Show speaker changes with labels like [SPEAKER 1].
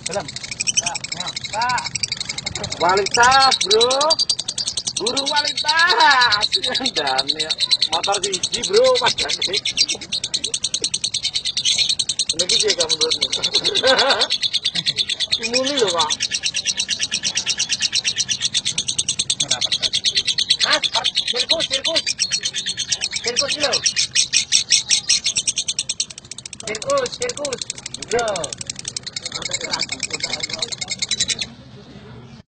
[SPEAKER 1] Belum. Kak. Kualitas, Bro. Guru kualitas. Dan ya, motor siji, Bro, padane. Ini piye kamu menurutmu? Dimuli lho, Pak. Sirkus. Sirkus lho. Sirkus. Bro.